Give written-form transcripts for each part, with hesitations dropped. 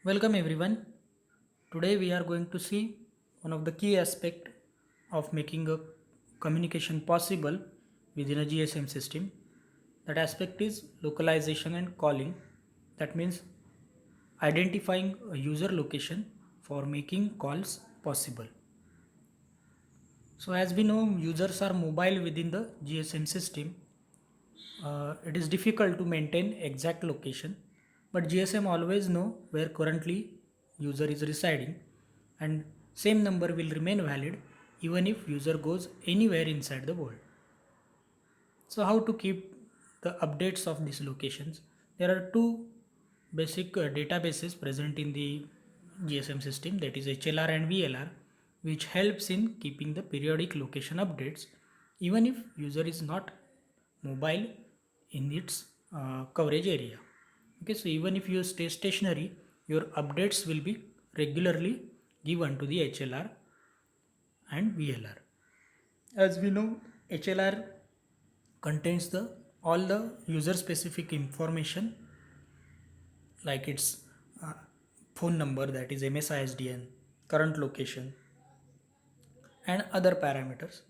Welcome everyone. Today we are going to see one of the key aspect of making a communication possible within a GSM system. That aspect is localization and calling. That means identifying a user location for making calls possible. So as we know, users are mobile within the GSM system. It is difficult to maintain exact location, but GSM always know where currently user is residing, and same number will remain valid even if user goes anywhere inside the world. So how to keep the updates of these locations? There are two basic databases present in the GSM system, that is HLR and VLR, which helps in keeping the periodic location updates even if user is not mobile in its coverage area. Okay, so even if you stay stationary, your updates will be regularly given to the HLR and VLR. As we know, HLR contains the all the user specific information like its uh, phone number, that is MSISDN, current location, and other parameters.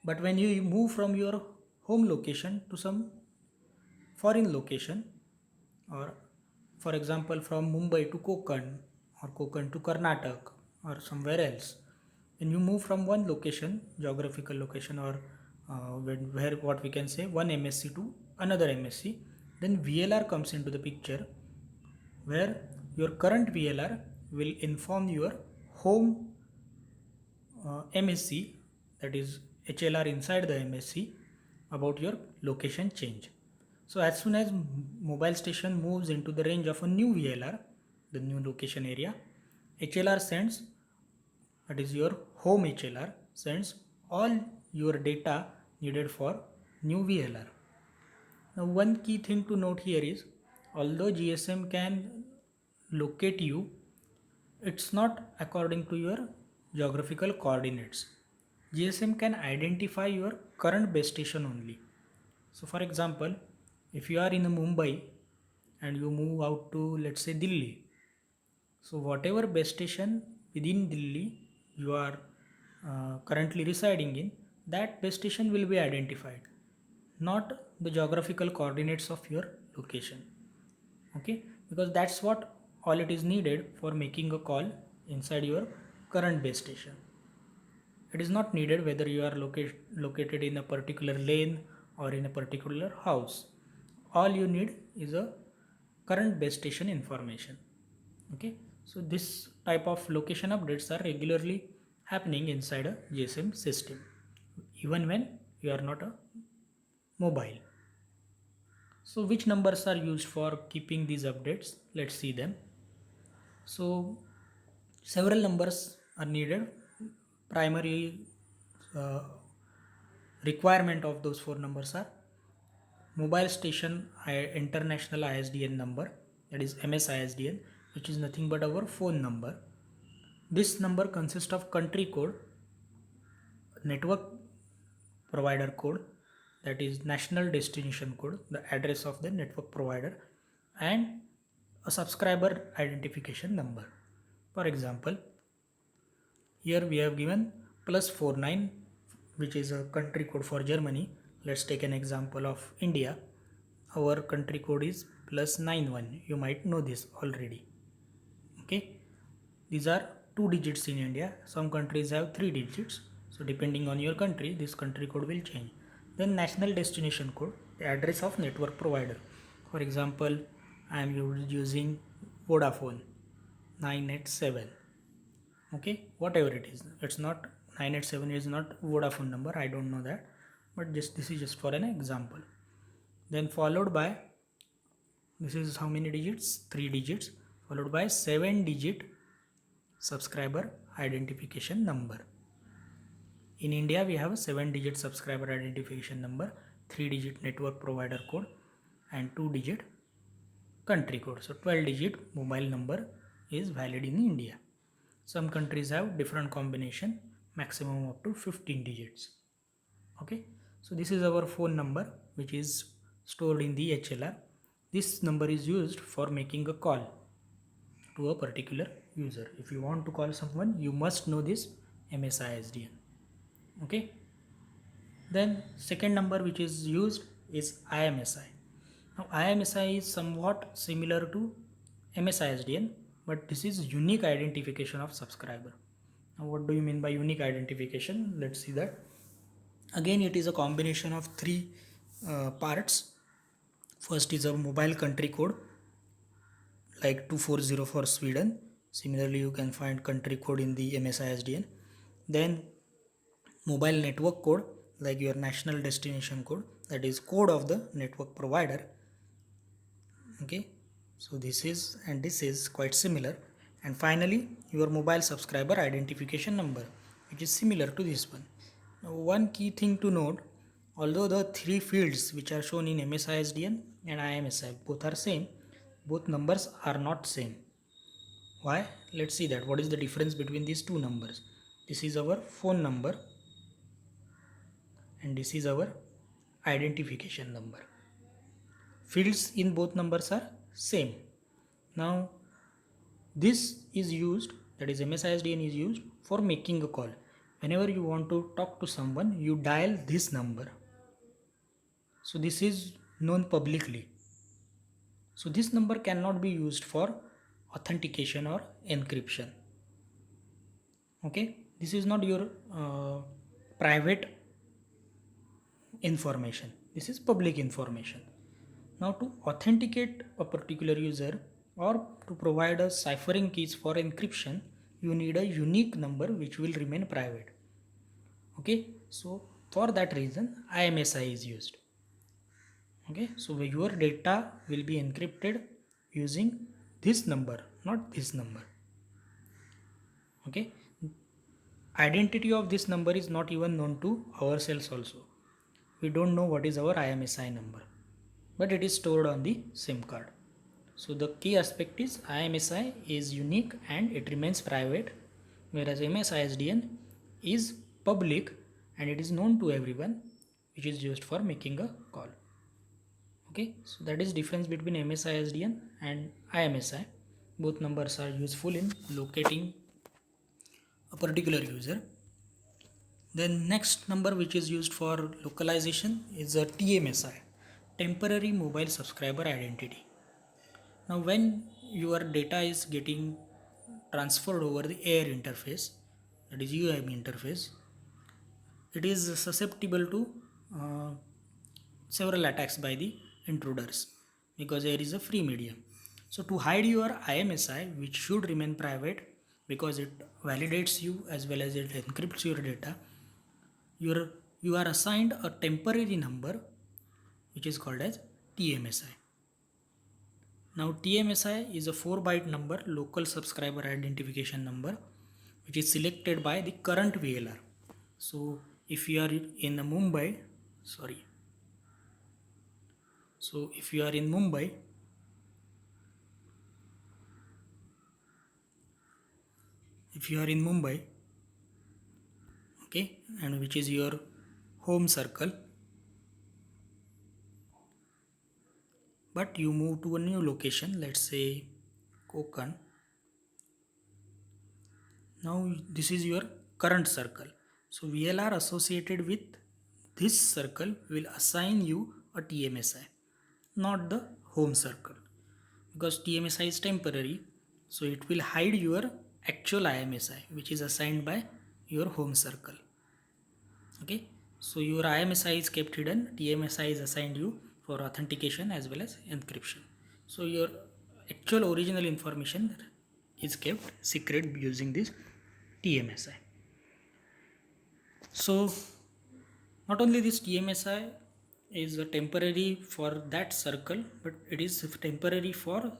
But when you move from your home location to some foreign location, or for example from Mumbai to Konkan or Konkan to Karnataka or somewhere else, when you move from one location, geographical location, or where what we can say one MSC to another MSC, then VLR comes into the picture, where your current VLR will inform your home MSC, that is HLR inside the MSC, about your location change. So as soon as mobile station moves into the range of a new VLR, the new location area, HLR sends, that is your home HLR sends all your data needed for new VLR. Now one key thing to note here is, although GSM can locate you, it's not according to your geographical coordinates. GSM can identify your current base station only. So for example, if you are in Mumbai and you move out to, let's say, Delhi, so whatever base station within Delhi you are currently residing in, that base station will be identified, not the geographical coordinates of your location. Okay, because that's what all it is needed for making a call inside your current base station. It is not needed whether you are located in a particular lane or in a particular house. All you need is a current base station information. Okay, so this type of location updates are regularly happening inside a GSM system, even when you are not a mobile. So which numbers are used for keeping these updates? Let's see them. So several numbers are needed. Primary uh, requirement of those four numbers are mobile station international ISDN number, that is MSISDN, which is nothing but our phone number. This number consists of country code, network provider code, that is national destination code, the address of the network provider, and a subscriber identification number. For example, here we have given +49, which is a country code for Germany. Let's take an example of India. Our country code is +91. You might know this already. Okay, these are two digits in India. Some countries have three digits. So depending on your country, this country code will change. Then national destination code, the address of network provider. For example, I am using Vodafone 987. Okay, whatever it is, it's not 987 is not Vodafone number, I don't know that, but just this is just for an example. Then followed by, this is how many digits, 3 digits, followed by 7 digit subscriber identification number. In India we have a 7 digit subscriber identification number, 3 digit network provider code, and 2 digit country code. So 12 digit mobile number is valid in India. Some countries have different combination, maximum up to 15 digits. Okay, so this is our phone number which is stored in the HLR. This number is used for making a call. to a particular user. If you want to call someone, you must know this MSI SDN. Okay. Then second number which is used is IMSI. Now IMSI is somewhat similar to MSI SDN, but this is unique identification of subscriber. Now what do you mean by unique identification? Let's see that. Again, it is a combination of three parts. First is a mobile country code like 240 for Sweden. Similarly, you can find country code in the MSI SDN. Then mobile network code like your national destination code, that is code of the network provider. Okay, so this is quite similar. And finally, your mobile subscriber identification number, which is similar to this one. Now, one key thing to note, although the three fields which are shown in MSI SDN and IMSI both are same, both numbers are not same. Why? Let's see that. What is the difference between these two numbers? This is our phone number and this is our identification number. Fields in both numbers are same. Now this is used, that is MSI SDN is used for making a call. Whenever you want to talk to someone, you dial this number. So this is known publicly. So this number cannot be used for authentication or encryption. Okay, this is not your private information, this is public information. Now to authenticate a particular user or to provide a ciphering keys for encryption, you need a unique number which will remain private. Okay, so for that reason IMSI is used. Okay, so your data will be encrypted using this number, not this number. Okay, identity of this number is not even known to ourselves also. We don't know what is our IMSI number, but it is stored on the SIM card. So the key aspect is IMSI is unique and it remains private, whereas MSI SDN is public and it is known to everyone, which is used for making a call. Okay, so that is difference between MSI SDN and IMSI. Both numbers are useful in locating a particular user. Then next number which is used for localization is a TMSI, temporary mobile subscriber identity. Now when your data is getting transferred over the air interface, that is UAM interface, it is susceptible to several attacks by the intruders because air is a free medium. So to hide your IMSI, which should remain private because it validates you as well as it encrypts your data, you are assigned a temporary number which is called as TMSI. Now TMSI is a 4-byte number, local subscriber identification number, which is selected by the current VLR. So if you are in Mumbai, if you are in Mumbai, okay, and which is your home circle, but you move to a new location, let's say Konkan. Now this is your current circle. So VLR associated with this circle will assign you a TMSI, not the home circle, because TMSI is temporary. So it will hide your actual IMSI which is assigned by your home circle. Okay, so your IMSI is kept hidden, TMSI is assigned you for authentication as well as encryption. So your actual original information is kept secret using this TMSI. So not only this TMSI is a temporary for that circle, but it is temporary for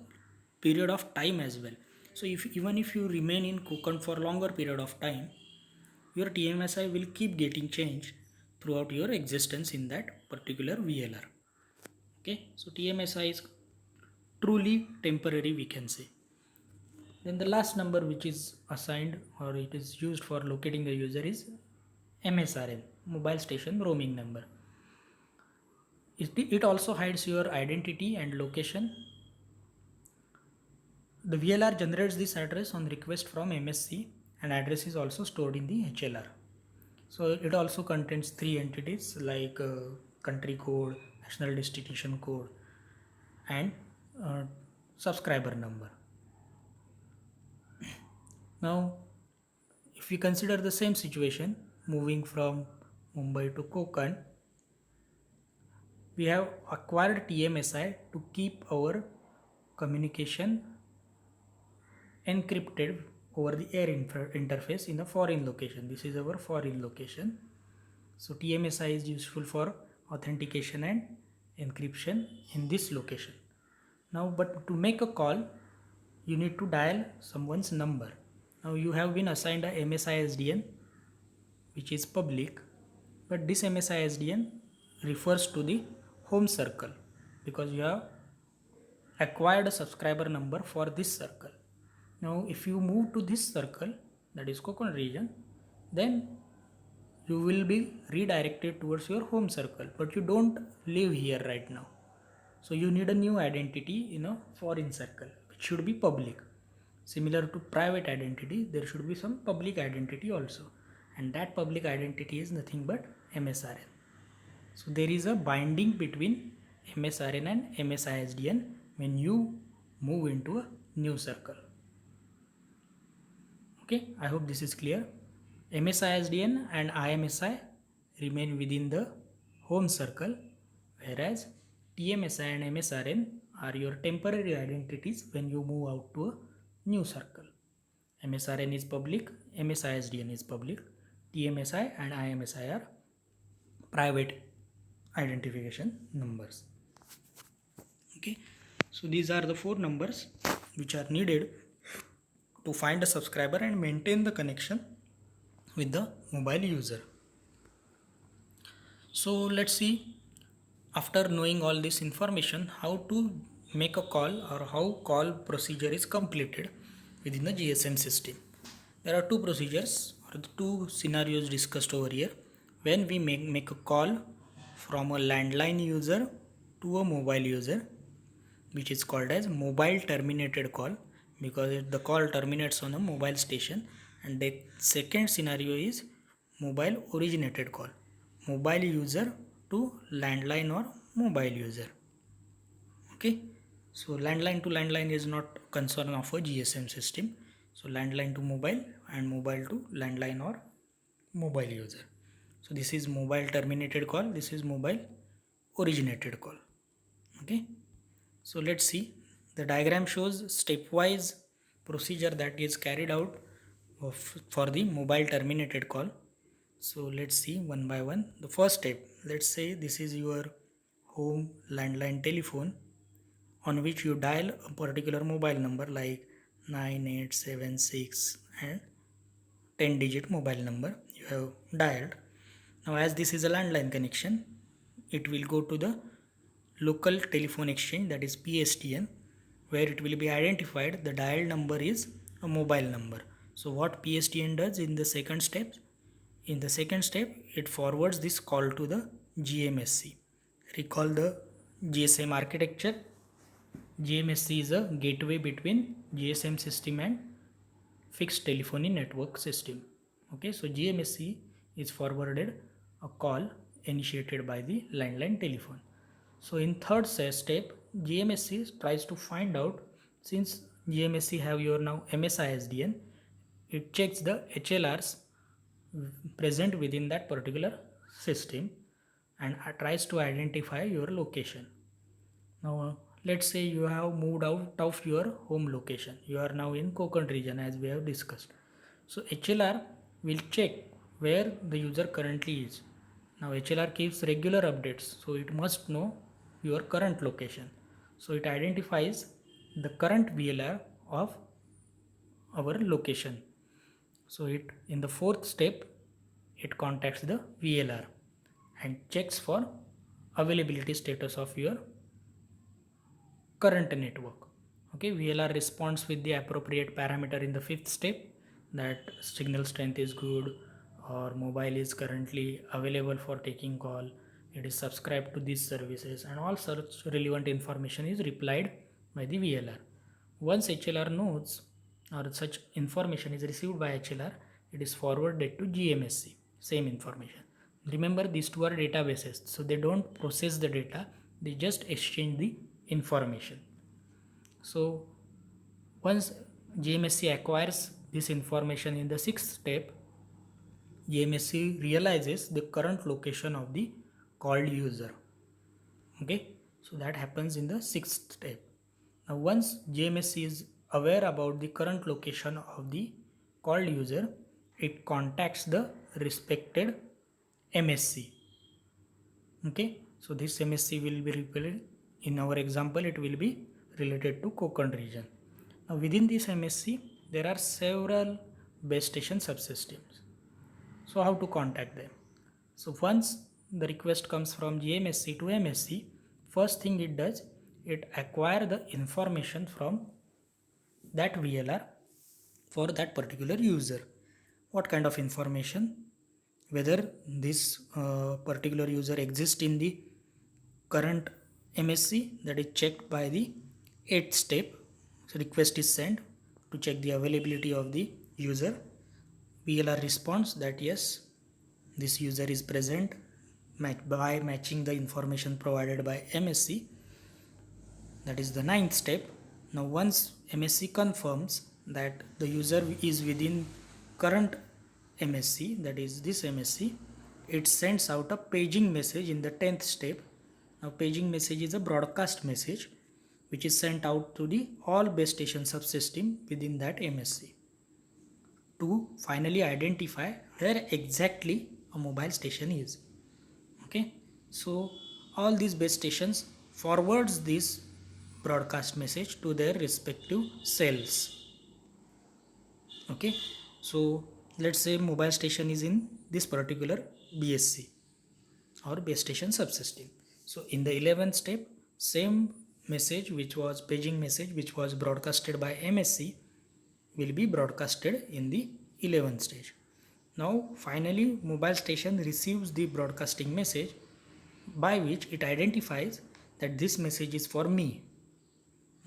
period of time as well. So even if you remain in Konkan for longer period of time, your TMSI will keep getting changed throughout your existence in that particular VLR. Okay, so TMSI is truly temporary, we can say. Then the last number which is assigned or it is used for locating the user is MSRN, mobile station roaming number. It also hides your identity and location. The VLR generates this address on request from MSC, and address is also stored in the HLR. So it also contains three entities like country code, national destination code, and uh, subscriber number. Now, if we consider the same situation, moving from Mumbai to Konkan, we have acquired TMSI to keep our communication encrypted over the air interface in a foreign location. This is our foreign location. So TMSI is useful for authentication and encryption in this location. Now, but to make a call, you need to dial someone's number. Now you have been assigned a MSI SDN which is public, but this MSI SDN refers to the home circle because you have acquired a subscriber number for this circle. Now if you move to this circle, that is Konkan region, then you will be redirected towards your home circle, but you don't live here right now. So you need a new identity in a foreign circle which should be public. Similar to private identity, there should be some public identity also, and that public identity is nothing but MSRN. So there is a binding between MSRN and MSI SDN when you move into a new circle. Okay, I hope this is clear. MSI SDN and IMSI remain within the home circle, whereas TMSI and MSRN are your temporary identities when you move out to a new circle. MSRN is public, MSI SDN is public, TMSI and IMSI are private identification numbers. Okay, so these are the four numbers which are needed to find a subscriber and maintain the connection with the mobile user. So let's see, after knowing all this information, how to make a call or how call procedure is completed within the GSM system. There are two procedures or the two scenarios discussed over here. When we make a call from a landline user to a mobile user, which is called as mobile terminated call, because the call terminates on a mobile station. And the second scenario is mobile originated call, mobile user to landline or mobile user. Okay, so landline to landline is not concern of a GSM system. So landline to mobile and mobile to landline or mobile user. So this is mobile terminated call, this is mobile originated call. Okay, so let's see, the diagram shows stepwise procedure that is carried out for the mobile terminated call. So let's see one by one. The first step, let's say this is your home landline telephone on which you dial a particular mobile number like 9876 and 10 digit mobile number you have dialed. Now as this is a landline connection, it will go to the local telephone exchange, that is PSTN, where it will be identified the dialed number is a mobile number. So what PSTN does in the second step? In the second step, it forwards this call to the GMSC. Recall the GSM architecture. GMSC is a gateway between GSM system and fixed telephony network system. Okay, so GMSC is forwarded a call initiated by the landline telephone. So in third step, GMSC tries to find out, since GMSC have your now MSI SDN, it checks the HLRs present within that particular system and tries to identify your location. Now let's say you have moved out of your home location, you are now in Konkan region as we have discussed. So HLR will check where the user currently is. Now HLR keeps regular updates, so it must know your current location. So it identifies the current VLR of our location. So it, in the fourth step, it contacts the VLR and checks for availability status of your current network. Okay, VLR responds with the appropriate parameter in the fifth step, that signal strength is good or mobile is currently available for taking call, it is subscribed to these services, and all such relevant information is replied by the VLR. Once HLR nodes or such information is received by HLR, it is forwarded to GMSC, same information. Remember, these two are databases, so they don't process the data, they just exchange the information. So once GMSC acquires this information in the sixth step, GMSC realizes the current location of the called user. Okay, so that happens in the sixth step. Now once GMSC is aware about the current location of the called user, it contacts the respected MSC. Okay, so this MSC will be related, in our example it will be related to Konkan region. Now within this MSC there are several base station subsystems. So how to contact them? So once the request comes from GMSC to MSC, first thing it does, it acquire the information from that VLR for that particular user. What kind of information? Whether this particular user exists in the current MSC, that is checked by the 8th step. So request is sent to check the availability of the user. VLR responds that yes, this user is present by matching the information provided by MSC. That is the 9th step. Now once MSC confirms that the user is within current MSC, that is this MSC, it sends out a paging message in the 10th step. Now paging message is a broadcast message which is sent out to the all base station subsystem within that MSC to finally identify where exactly a mobile station is. Okay, so all these base stations forwards this broadcast message to their respective cells. Okay, so let's say mobile station is in this particular BSC or base station subsystem. So in the 11th step, same message which was paging message which was broadcasted by MSC will be broadcasted in the 11th stage. Now finally mobile station receives the broadcasting message by which it identifies that this message is for me.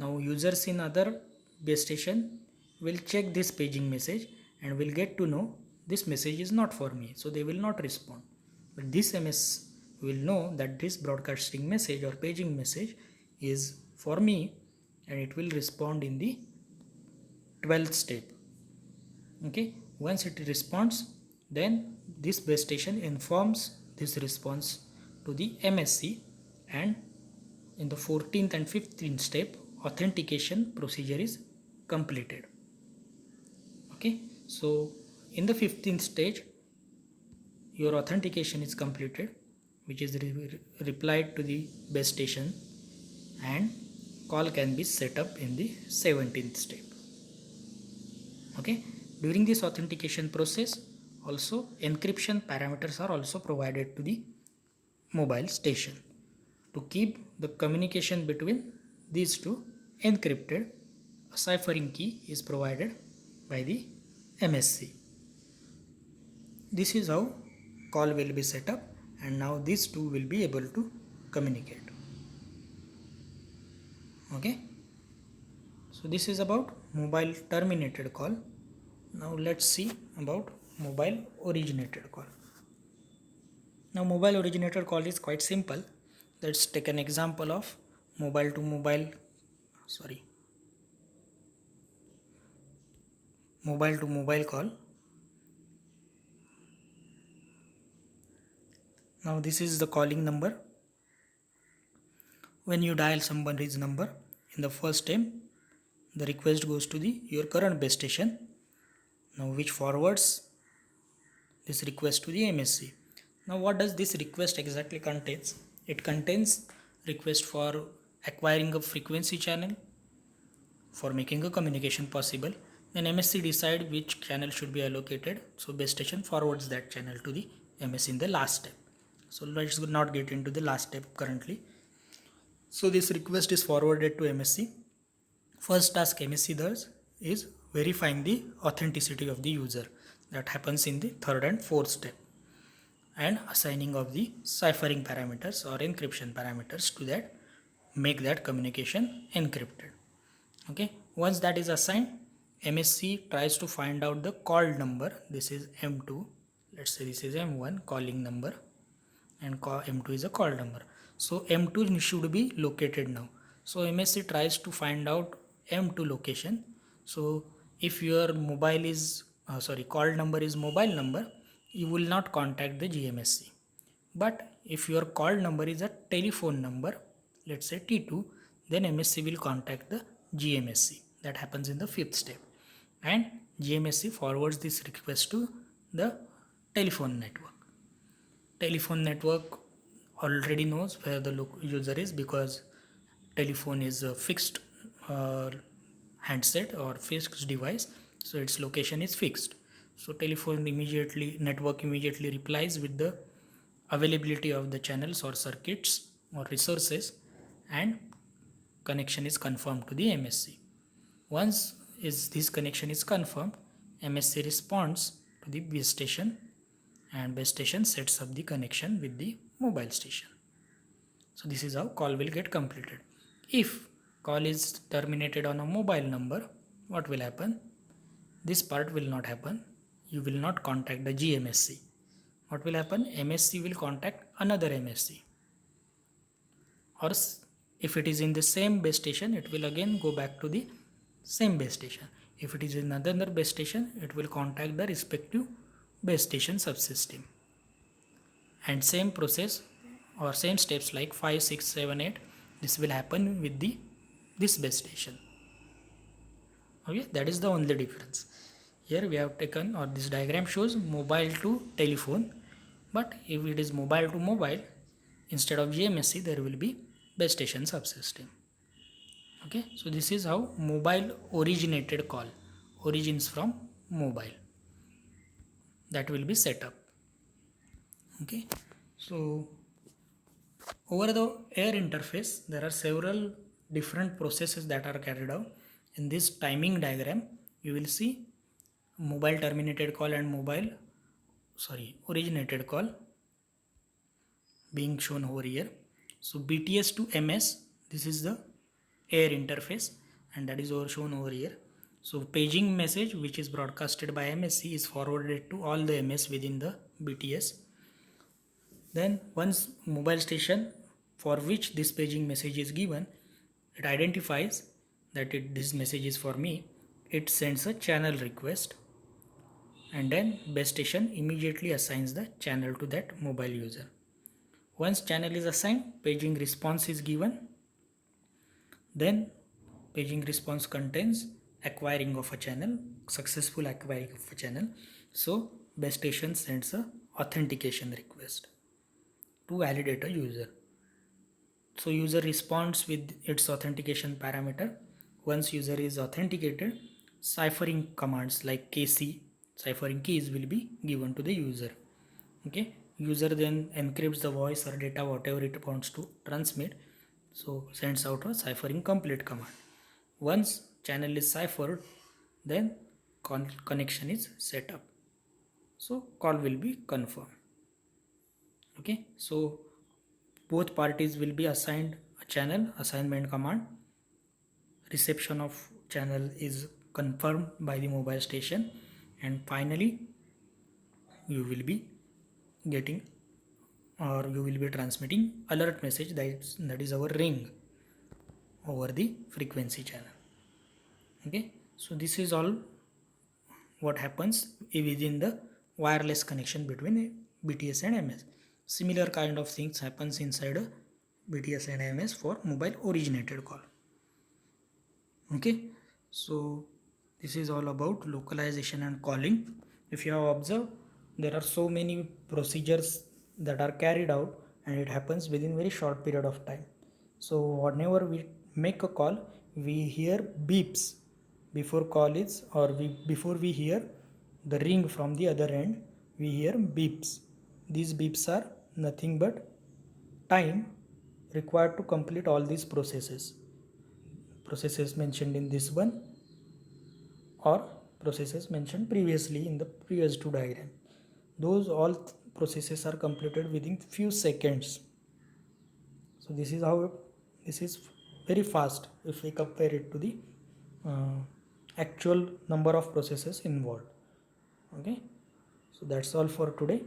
Now users in other base station will check this paging message and will get to know this message is not for me, so they will not respond. But this MS will know that this broadcasting message or paging message is for me and it will respond in the 12th step. Okay, once it responds, then this base station informs this response to the MSC, and in the 14th and 15th step authentication procedure is completed. Okay, so in the 15th stage your authentication is completed, which is replied to the base station, and call can be set up in the 17th step. Okay, during this authentication process also encryption parameters are also provided to the mobile station. To keep the communication between these two encrypted, a ciphering key is provided by the MSC. This is how call will be set up, and now these two will be able to communicate. Okay, so this is about mobile terminated call. Now let's see about mobile originated call. Now mobile originated call is quite simple. Let's take an example of mobile to mobile call. Now this is the calling number. When you dial somebody's number, in the first time the request goes to your current base station, now which forwards this request to the MSC. Now what does this request exactly contains? It contains request for acquiring a frequency channel, for making a communication possible. Then MSC decide which channel should be allocated, so base station forwards that channel to the MSC in the last step. So let's not get into the last step currently. So this request is forwarded to MSC. First task MSC does is verifying the authenticity of the user. That happens in the 3rd and 4th step, and assigning of the ciphering parameters or encryption parameters to that, make that communication encrypted. Okay, Once that is assigned, MSC tries to find out the called number. This is M2. Let's say this is M1 calling number, and M2 is a call number. So M2 should be located now. So MSC tries to find out M2 location. So if your mobile is call number is mobile number, you will not contact the GMSC. But if your call number is a telephone number, let's say T2, then MSC will contact the GMSC. That happens in the fifth step, and GMSC forwards this request to the telephone network. Telephone network already knows where the user is, because telephone is a fixed handset or fixed device, so its location is fixed. So network immediately replies with the availability of the channels or circuits or resources, and connection is confirmed to the MSC. Once this connection is confirmed, MSC responds to the base station, and base station sets up the connection with the mobile station. So this is how call will get completed. If call is terminated on a mobile number, what will happen? This part will not happen. You will not contact the GMSC. What will happen? MSC will contact another MSC. Or if it is in the same base station, it will again go back to the same base station. If it is in another base station, it will contact the respective base station subsystem. And same process or same steps like 5, 6, 7, 8, this will happen with this base station. Okay, that is the only difference. Here we have taken, or this diagram shows mobile to telephone, but if it is mobile to mobile, instead of GMSC there will be base station subsystem. Okay, so this is how mobile originated call origins from mobile, that will be set up. Okay, so over the air interface there are several different processes that are carried out. In this timing diagram you will see mobile terminated call and originated call being shown over here. So BTS to MS, this is the air interface, and that is shown over here. So paging message which is broadcasted by MSC is forwarded to all the MS within the BTS. Then once mobile station for which this paging message is given, it identifies that this message is for me, it sends a channel request, and then base station immediately assigns the channel to that mobile user. Once channel is assigned, paging response is given. Then paging response contains acquiring of a channel, successful acquiring of a channel. So base station sends a authentication request to validate a user. So user responds with its authentication parameter. Once user is authenticated, ciphering commands like KC, ciphering keys, will be given to the user. Okay, user then encrypts the voice or data whatever it wants to transmit, so sends out a ciphering complete command. Once channel is ciphered, then connection is set up, so call will be confirmed. Okay, so both parties will be assigned a channel assignment command. Reception of channel is confirmed by the mobile station, and finally you will be getting, or you will be transmitting alert message, that is our ring over the frequency channel. Okay, so this is all what happens within the wireless connection between BTS and MS. Similar kind of things happens inside a BTS and MS for mobile originated call. Okay, so this is all about localization and calling. If you have observed, there are so many procedures that are carried out, and it happens within very short period of time. So whenever we make a call, we hear beeps before call is, or before we hear the ring from the other end, we hear beeps. These beeps are nothing but time required to complete all these processes mentioned in this one, or processes mentioned previously in the previous two diagrams. Those all processes are completed within few seconds. So this is how this is very fast if we compare it to the actual number of processes involved. Okay, so that's all for today.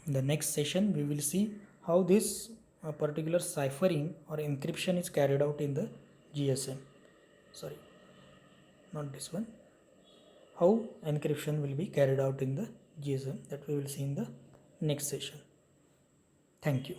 In the next session we will see how this particular ciphering or encryption is carried out in the GSM. Sorry, not this one. How encryption will be carried out in the GSM, that we will see in the next session. Thank you.